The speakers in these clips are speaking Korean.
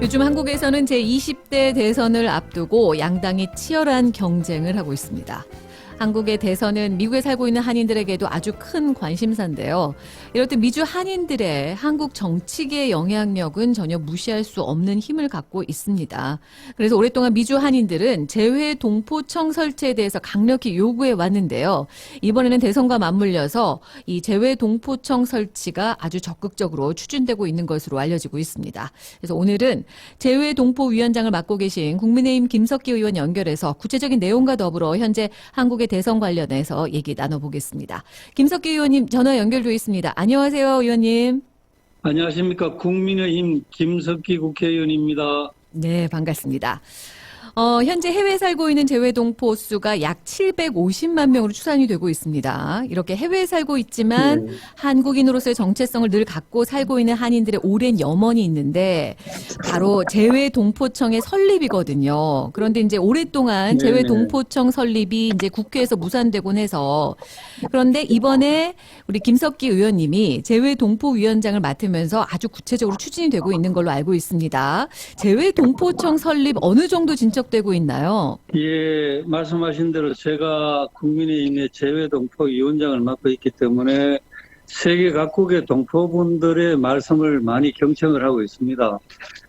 요즘 한국에서는 제20대 대선을 앞두고 양당이 치열한 경쟁을 하고 있습니다. 한국의 대선은 미국에 살고 있는 한인들에게도 아주 큰 관심사인데요. 이렇듯 미주 한인들의 한국 정치계의 영향력은 전혀 무시할 수 없는 힘을 갖고 있습니다. 그래서 오랫동안 미주 한인들은 재외 동포청 설치에 대해서 강력히 요구해 왔는데요. 이번에는 대선과 맞물려서 이 재외 동포청 설치가 아주 적극적으로 추진되고 있는 것으로 알려지고 있습니다. 그래서 오늘은 재외 동포위원장을 맡고 계신 국민의힘 김석기 의원 연결해서 구체적인 내용과 더불어 현재 한국의 대선 관련해서 얘기 나눠보겠습니다. 김석기 의원님 전화 연결돼 있습니다. 안녕하세요, 의원님. 안녕하십니까. 국민의힘 김석기 국회의원입니다. 네, 반갑습니다. 현재 해외에 살고 있는 재외동포 수가 약 750만 명으로 추산이 되고 있습니다. 이렇게 해외에 살고 있지만 한국인으로서의 정체성을 늘 갖고 살고 있는 한인들의 오랜 염원이 있는데 바로 재외동포청의 설립이거든요. 그런데 이제 오랫동안 재외동포청 설립이 이제 국회에서 무산되곤 해서 그런데 이번에 우리 김석기 의원님이 재외동포위원장을 맡으면서 아주 구체적으로 추진이 되고 있는 걸로 알고 있습니다. 재외동포청 설립 어느 정도 진척되고 있나요? 예, 말씀하신 대로 제가 국민의힘의 재외동포위원장을 맡고 있기 때문에 세계 각국의 동포분들의 말씀을 많이 경청을 하고 있습니다.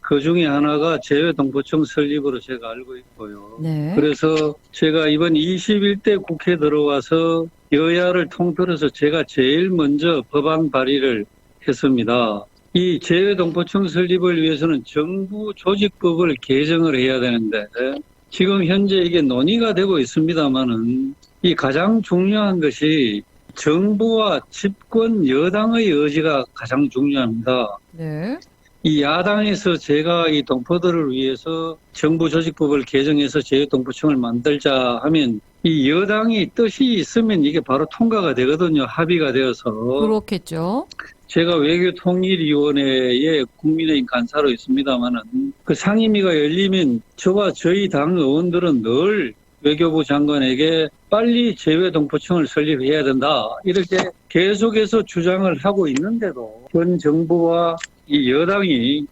그 중에 하나가 재외동포청 설립으로 제가 알고 있고요. 네. 그래서 제가 이번 21대 국회에 들어와서 여야를 통틀어서 제가 제일 먼저 법안 발의를 했습니다. 이 재외동포청 설립을 위해서는 정부 조직법을 개정을 해야 되는데 지금 현재 이게 논의가 되고 있습니다만은 이 가장 중요한 것이 정부와 집권 여당의 의지가 가장 중요합니다. 네. 이 야당에서 제가 이 동포들을 위해서 정부 조직법을 개정해서 재외동포청을 만들자 하면 이 여당이 뜻이 있으면 이게 바로 통과가 되거든요. 합의가 되어서. 그렇겠죠. 제가 외교통일위원회에 국민의힘 간사로 있습니다만은 그 상임위가 열리면 저와 저희 당 의원들은 늘 외교부 장관에게 빨리 재외동포청을 설립해야 된다. 이렇게 계속해서 주장을 하고 있는데도 현 정부와 이 여당이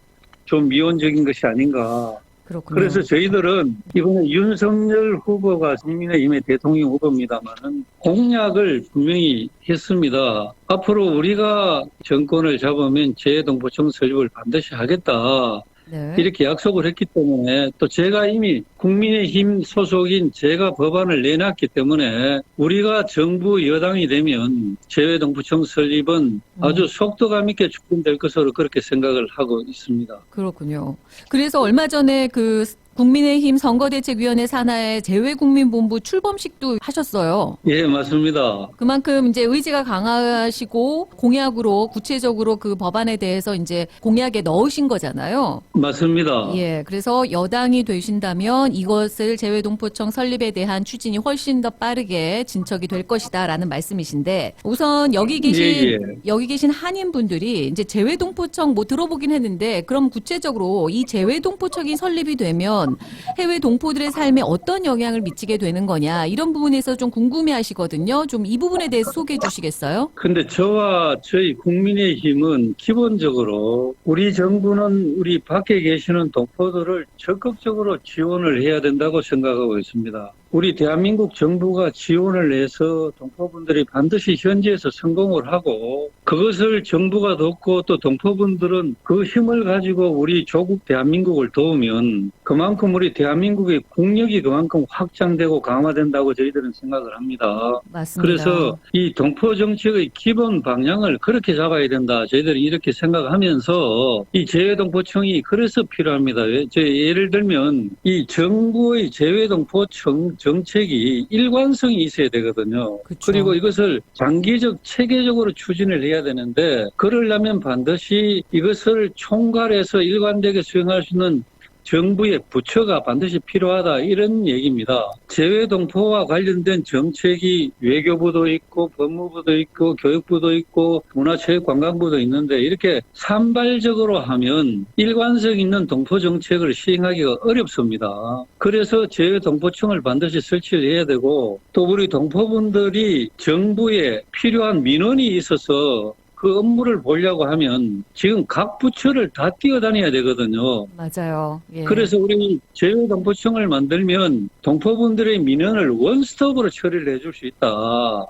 좀 미온적인 것이 아닌가. 그렇군요. 그래서 저희들은 이번에 윤석열 후보가 국민의힘의 대통령 후보입니다만은 공약을 분명히 했습니다. 앞으로 우리가 정권을 잡으면 재외동포청 설립을 반드시 하겠다. 네. 이렇게 약속을 했기 때문에 또 제가 이미 국민의힘 소속인 제가 법안을 내놨기 때문에 우리가 정부 여당이 되면 재외동포청 설립은 아주 속도감 있게 추진될 것으로 그렇게 생각을 하고 있습니다. 그렇군요. 그래서 얼마 전에 그 국민의힘 선거대책위원회 산하의 재외국민본부 출범식도 하셨어요. 예, 맞습니다. 그만큼 이제 의지가 강하시고 공약으로 구체적으로 그 법안에 대해서 이제 공약에 넣으신 거잖아요. 맞습니다. 예, 그래서 여당이 되신다면 이것을 재외동포청 설립에 대한 추진이 훨씬 더 빠르게 진척이 될 것이다라는 말씀이신데 우선 여기 계신 한인분들이 이제 재외동포청 뭐 들어보긴 했는데 그럼 구체적으로 이 재외동포청이 설립이 되면 해외 동포들의 삶에 어떤 영향을 미치게 되는 거냐 이런 부분에서 좀 궁금해하시거든요. 좀 이 부분에 대해서 소개해 주시겠어요? 근데 저와 저희 국민의힘은 기본적으로 우리 정부는 우리 밖에 계시는 동포들을 적극적으로 지원을 해야 된다고 생각하고 있습니다. 우리 대한민국 정부가 지원을 해서 동포분들이 반드시 현지에서 성공을 하고 그것을 정부가 돕고 또 동포분들은 그 힘을 가지고 우리 조국 대한민국을 도우면 그만큼 우리 대한민국의 국력이 그만큼 확장되고 강화된다고 저희들은 생각을 합니다. 맞습니다. 그래서 이 동포 정책의 기본 방향을 그렇게 잡아야 된다. 저희들이 이렇게 생각하면서 이 재외동포청이 그래서 필요합니다. 예를 들면 이 정부의 재외동포청 정책이 일관성이 있어야 되거든요. 그쵸. 그리고 이것을 장기적 체계적으로 추진을 해야 되는데 그러려면 반드시 이것을 총괄해서 일관되게 수행할 수 있는 정부의 부처가 반드시 필요하다 이런 얘기입니다. 재외동포와 관련된 정책이 외교부도 있고 법무부도 있고 교육부도 있고 문화체육관광부도 있는데 이렇게 산발적으로 하면 일관성 있는 동포 정책을 시행하기가 어렵습니다. 그래서 재외동포청을 반드시 설치를 해야 되고 또 우리 동포분들이 정부에 필요한 민원이 있어서 그 업무를 보려고 하면 지금 각 부처를 다 뛰어다녀야 되거든요. 맞아요. 예. 그래서 우리 제외동포청을 만들면 동포분들의 민원을 원스톱으로 처리를 해줄 수 있다.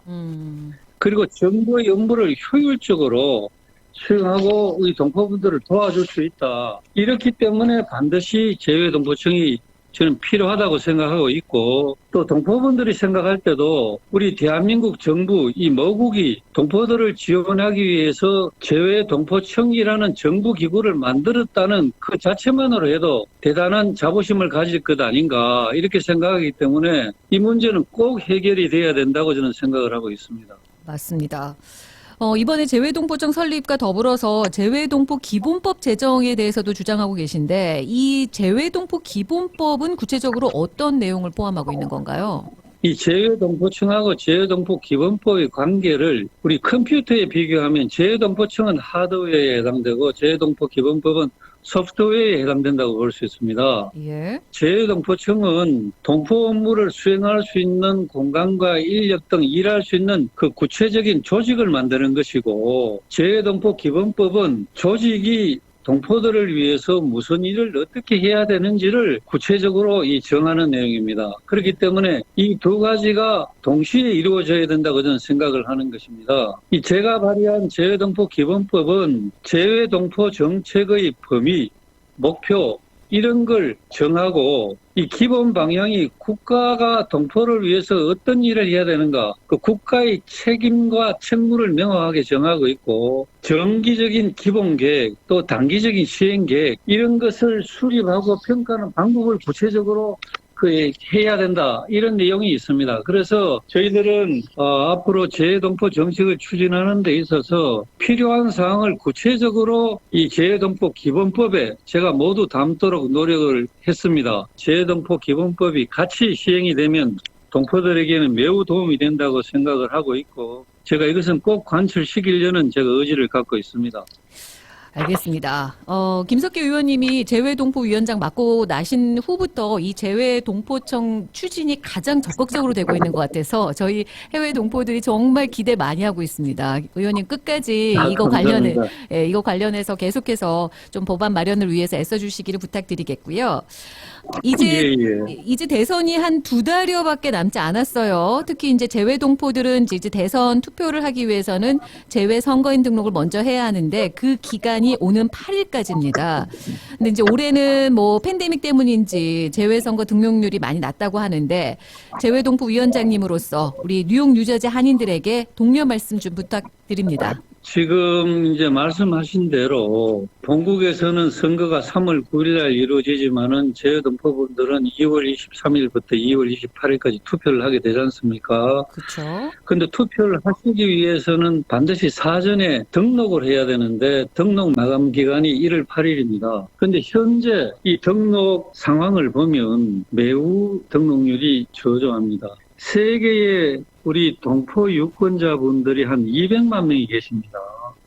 그리고 정부의 업무를 효율적으로 수행하고 우리 동포분들을 도와줄 수 있다. 이렇기 때문에 반드시 제외동포청이 저는 필요하다고 생각하고 있고, 또 동포분들이 생각할 때도 우리 대한민국 정부, 이 머국이 동포들을 지원하기 위해서 제외동포청이라는 정부기구를 만들었다는 그 자체만으로 해도 대단한 자부심을 가질 것 아닌가 이렇게 생각하기 때문에 이 문제는 꼭 해결이 돼야 된다고 저는 생각을 하고 있습니다. 맞습니다. 이번에 재외동포청 설립과 더불어서 재외동포 기본법 제정에 대해서도 주장하고 계신데 이 재외동포 기본법은 구체적으로 어떤 내용을 포함하고 있는 건가요? 이 제외동포청하고 제외동포 기본법의 관계를 우리 컴퓨터에 비교하면 제외동포청은 하드웨어에 해당되고 제외동포 기본법은 소프트웨어에 해당된다고 볼 수 있습니다. 예. 제외동포청은 동포 업무를 수행할 수 있는 공간과 인력 등 일할 수 있는 그 구체적인 조직을 만드는 것이고, 제외동포 기본법은 조직이 동포들을 위해서 무슨 일을 어떻게 해야 되는지를 구체적으로 정하는 내용입니다. 그렇기 때문에 이 두 가지가 동시에 이루어져야 된다고 저는 생각을 하는 것입니다. 이 제가 발의한 제외동포 기본법은 제외동포 정책의 범위, 목표 이런 걸 정하고 이 기본 방향이 국가가 동포를 위해서 어떤 일을 해야 되는가, 그 국가의 책임과 책무를 명확하게 정하고 있고, 정기적인 기본 계획 또 단기적인 시행 계획 이런 것을 수립하고 평가하는 방법을 구체적으로 해야 된다 이런 내용이 있습니다. 그래서 저희들은 앞으로 재외동포 정책을 추진하는 데 있어서 필요한 사항을 구체적으로 이 재외동포 기본법에 제가 모두 담도록 노력을 했습니다. 재외동포 기본법이 같이 시행이 되면 동포들에게는 매우 도움이 된다고 생각을 하고 있고, 제가 이것은 꼭 관철시키려는 제가 의지를 갖고 있습니다. 알겠습니다. 김석기 의원님이 재외동포위원장 맡고 나신 후부터 이 재외동포청 추진이 가장 적극적으로 되고 있는 것 같아서 저희 해외 동포들이 정말 기대 많이 하고 있습니다. 의원님 끝까지 이거 관련해서 계속해서 좀 법안 마련을 위해서 애써주시기를 부탁드리겠고요. 이제 대선이 한 2달여밖에 남지 않았어요. 특히 이제 재외 동포들은 이제 대선 투표를 하기 위해서는 재외 선거인 등록을 먼저 해야 하는데 그 기간이 오는 8일까지입니다. 근데 이제 올해는 뭐 팬데믹 때문인지 재외 선거 등록률이 많이 낮다고 하는데 재외 동포 위원장님으로서 우리 뉴욕 뉴저지 한인들에게 독려 말씀 좀 부탁드립니다. 지금 이제 말씀하신 대로 본국에서는 선거가 3월 9일 날 이루어지지만은 재외동포분들은 2월 23일부터 2월 28일까지 투표를 하게 되지 않습니까? 그렇죠. 근데 투표를 하시기 위해서는 반드시 사전에 등록을 해야 되는데 등록 마감 기간이 1월 8일입니다. 근데 현재 이 등록 상황을 보면 매우 등록률이 저조합니다. 세계의 우리 동포 유권자분들이 한 200만 명이 계십니다.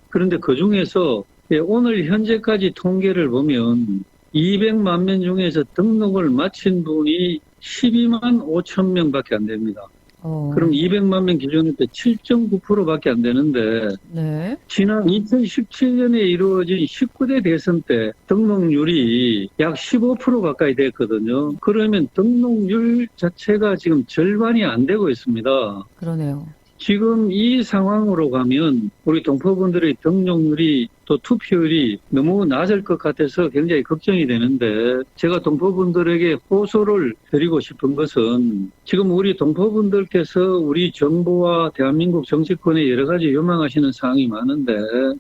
그런데 그중에서 오늘 현재까지 통계를 보면 200만 명 중에서 등록을 마친 분이 12만 5천 명밖에 안 됩니다. 그럼 200만 명 기준일 때 7.9%밖에 안 되는데 네. 지난 2017년에 이루어진 19대 대선 때 등록률이 약 15% 가까이 됐거든요. 그러면 등록률 자체가 지금 절반이 안 되고 있습니다. 그러네요. 지금 이 상황으로 가면 우리 동포분들의 등록률이 또 투표율이 너무 낮을 것 같아서 굉장히 걱정이 되는데, 제가 동포분들에게 호소를 드리고 싶은 것은 지금 우리 동포분들께서 우리 정부와 대한민국 정치권에 여러 가지 요망하시는 사항이 많은데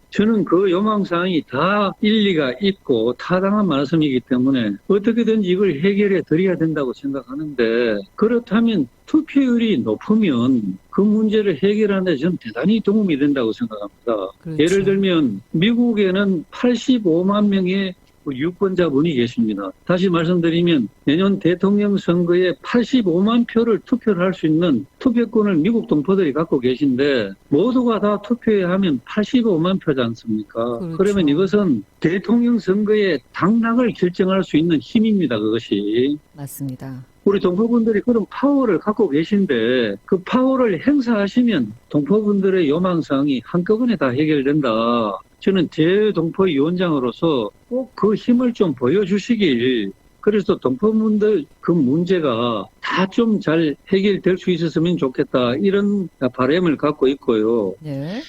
저는 그 요망사항이 다 일리가 있고 타당한 말씀이기 때문에 어떻게든지 이걸 해결해 드려야 된다고 생각하는데, 그렇다면 투표율이 높으면 그 문제를 해결하는 데 저는 대단히 도움이 된다고 생각합니다. 그렇죠. 예를 들면 미국에는 85만 명의 유권자분이 계십니다. 다시 말씀드리면 내년 대통령 선거에 85만 표를 투표를 할 수 있는 투표권을 미국 동포들이 갖고 계신데 모두가 다 투표해야 하면 85만 표지 않습니까? 그렇죠. 그러면 이것은 대통령 선거의 당락을 결정할 수 있는 힘입니다. 그것이. 맞습니다. 우리 동포분들이 그런 파워를 갖고 계신데 그 파워를 행사하시면 동포분들의 요망사항이 한꺼번에 다 해결된다. 저는 재외동포위원장으로서 꼭 그 힘을 좀 보여주시길, 그래서 동포분들 그 문제가 다 좀 잘 해결될 수 있었으면 좋겠다, 이런 바람을 갖고 있고요. 네.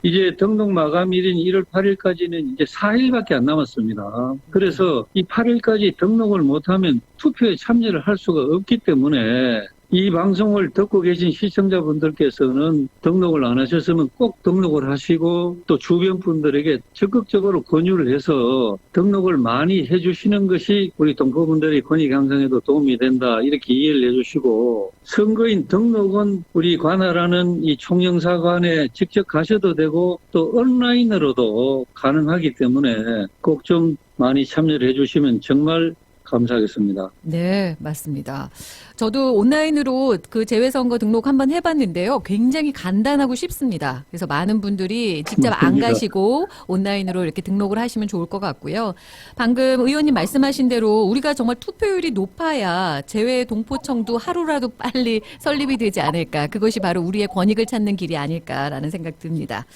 이제 등록 마감일인 1월 8일까지는 이제 4일밖에 안 남았습니다. 그래서 이 8일까지 등록을 못하면 투표에 참여를 할 수가 없기 때문에 이 방송을 듣고 계신 시청자분들께서는 등록을 안 하셨으면 꼭 등록을 하시고, 또 주변 분들에게 적극적으로 권유를 해서 등록을 많이 해주시는 것이 우리 동포분들의 권익 향상에도 도움이 된다, 이렇게 이해를 해주시고, 선거인 등록은 우리 관할하는 이 총영사관에 직접 가셔도 되고 또 온라인으로도 가능하기 때문에 꼭 좀 많이 참여를 해주시면 정말 감사하겠습니다. 네, 맞습니다. 저도 온라인으로 그 재외선거 등록 한번 해봤는데요. 굉장히 간단하고 쉽습니다. 그래서 많은 분들이 직접 안 맞습니다. 가시고 온라인으로 이렇게 등록을 하시면 좋을 것 같고요. 방금 의원님 말씀하신 대로 우리가 정말 투표율이 높아야 재외동포청도 하루라도 빨리 설립이 되지 않을까. 그것이 바로 우리의 권익을 찾는 길이 아닐까라는 생각 듭니다.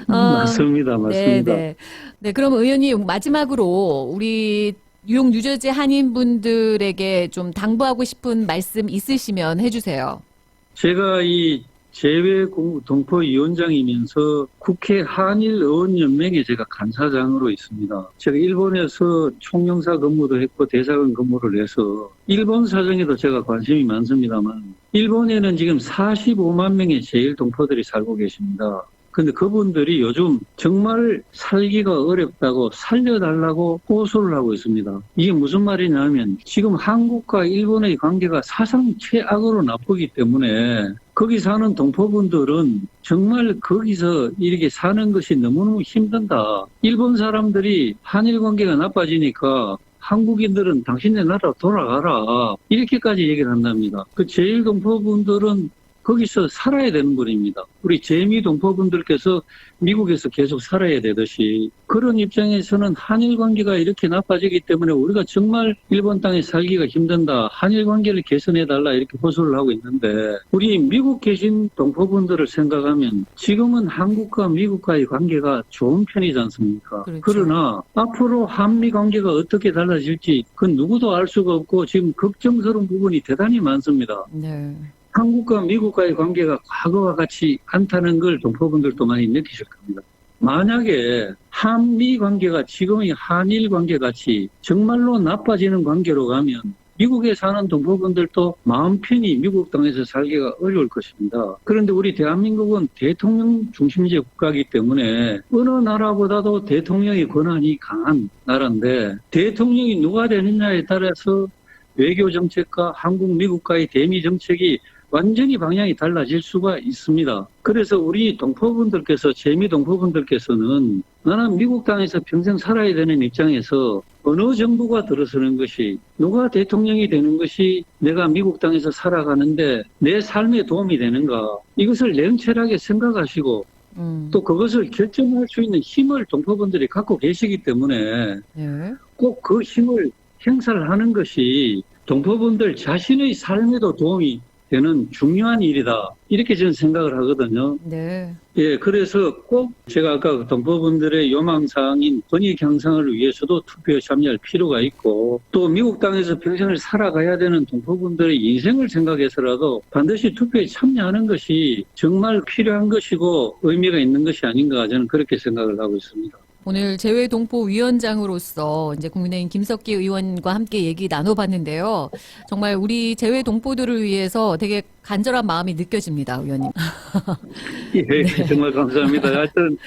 맞습니다. 맞습니다. 네. 네, 그럼 의원님 마지막으로 우리 뉴욕 뉴저지 한인분들에게 좀 당부하고 싶은 말씀 있으시면 해주세요. 제가 이 재외동포위원장이면서 국회 한일의원연맹에 제가 간사장으로 있습니다. 제가 일본에서 총영사 근무도 했고 대사관 근무를 해서 일본 사정에도 제가 관심이 많습니다만, 일본에는 지금 45만 명의 재외동포들이 살고 계십니다. 근데 그분들이 요즘 정말 살기가 어렵다고 살려달라고 호소를 하고 있습니다. 이게 무슨 말이냐면 지금 한국과 일본의 관계가 사상 최악으로 나쁘기 때문에 거기 사는 동포분들은 정말 거기서 이렇게 사는 것이 너무너무 힘든다. 일본 사람들이 한일 관계가 나빠지니까 한국인들은 당신네 나라 돌아가라, 이렇게까지 얘기를 한답니다. 그 제1동포분들은 거기서 살아야 되는 분입니다. 우리 재미 동포분들께서 미국에서 계속 살아야 되듯이, 그런 입장에서는 한일 관계가 이렇게 나빠지기 때문에 우리가 정말 일본 땅에 살기가 힘든다, 한일 관계를 개선해달라, 이렇게 호소를 하고 있는데, 우리 미국 계신 동포분들을 생각하면 지금은 한국과 미국과의 관계가 좋은 편이지 않습니까? 그렇죠. 그러나 앞으로 한미 관계가 어떻게 달라질지 그건 누구도 알 수가 없고 지금 걱정스러운 부분이 대단히 많습니다. 네. 한국과 미국과의 관계가 과거와 같이 않다는 걸 동포분들도 많이 느끼실 겁니다. 만약에 한미 관계가 지금의 한일 관계 같이 정말로 나빠지는 관계로 가면 미국에 사는 동포분들도 마음 편히 미국 땅에서 살기가 어려울 것입니다. 그런데 우리 대한민국은 대통령 중심제 국가이기 때문에 어느 나라보다도 대통령의 권한이 강한 나라인데, 대통령이 누가 되느냐에 따라서 외교 정책과 한국, 미국과의 대미 정책이 완전히 방향이 달라질 수가 있습니다. 그래서 우리 동포분들께서, 재미 동포분들께서는 나는 미국 땅에서 평생 살아야 되는 입장에서 어느 정부가 들어서는 것이, 누가 대통령이 되는 것이 내가 미국 땅에서 살아가는데 내 삶에 도움이 되는가, 이것을 냉철하게 생각하시고 또 그것을 결정할 수 있는 힘을 동포분들이 갖고 계시기 때문에 네. 꼭 그 힘을 행사를 하는 것이 동포분들 자신의 삶에도 도움이 되는 중요한 일이다, 이렇게 저는 생각을 하거든요. 네. 예, 그래서 꼭 제가 아까 동포분들의 요망사항인 권익 향상을 위해서도 투표에 참여할 필요가 있고, 또 미국 땅에서 평생을 살아가야 되는 동포분들의 인생을 생각해서라도 반드시 투표에 참여하는 것이 정말 필요한 것이고 의미가 있는 것이 아닌가, 저는 그렇게 생각을 하고 있습니다. 오늘 재외동포위원장으로서 이제 국민의힘 김석기 의원과 함께 얘기 나눠봤는데요. 정말 우리 재외동포들을 위해서 되게 간절한 마음이 느껴집니다, 의원님. 예, 정말 감사합니다. 하여튼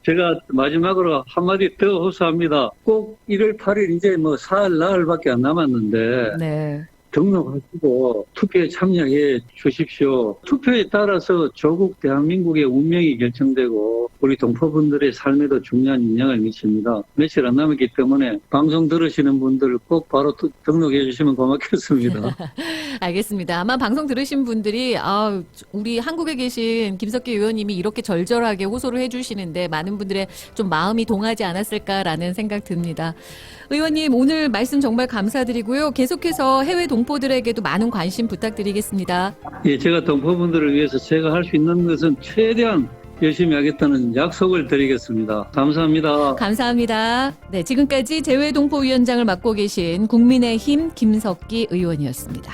제가 마지막으로 한마디 더 호소합니다. 꼭 1월 8일 이제 뭐 사흘 나흘밖에 안 남았는데 네. 등록하시고 투표에 참여해 주십시오. 투표에 따라서 조국 대한민국의 운명이 결정되고 우리 동포분들의 삶에도 중요한 영향을 미칩니다. 며칠 안 남았기 때문에 방송 들으시는 분들 꼭 바로 등록해 주시면 고맙겠습니다. 알겠습니다. 아마 방송 들으신 분들이 우리 한국에 계신 김석기 의원님이 이렇게 절절하게 호소를 해주시는데 많은 분들의 좀 마음이 동하지 않았을까라는 생각 듭니다. 의원님 오늘 말씀 정말 감사드리고요. 계속해서 해외 동포 동포들에게도 많은 관심 부탁드리겠습니다. 예, 제가 동포분들을 위해서 제가 할 수 있는 것은 최대한 열심히 하겠다는 약속을 드리겠습니다. 감사합니다. 감사합니다. 네, 지금까지 재외동포위원장을 맡고 계신 국민의힘 김석기 의원이었습니다.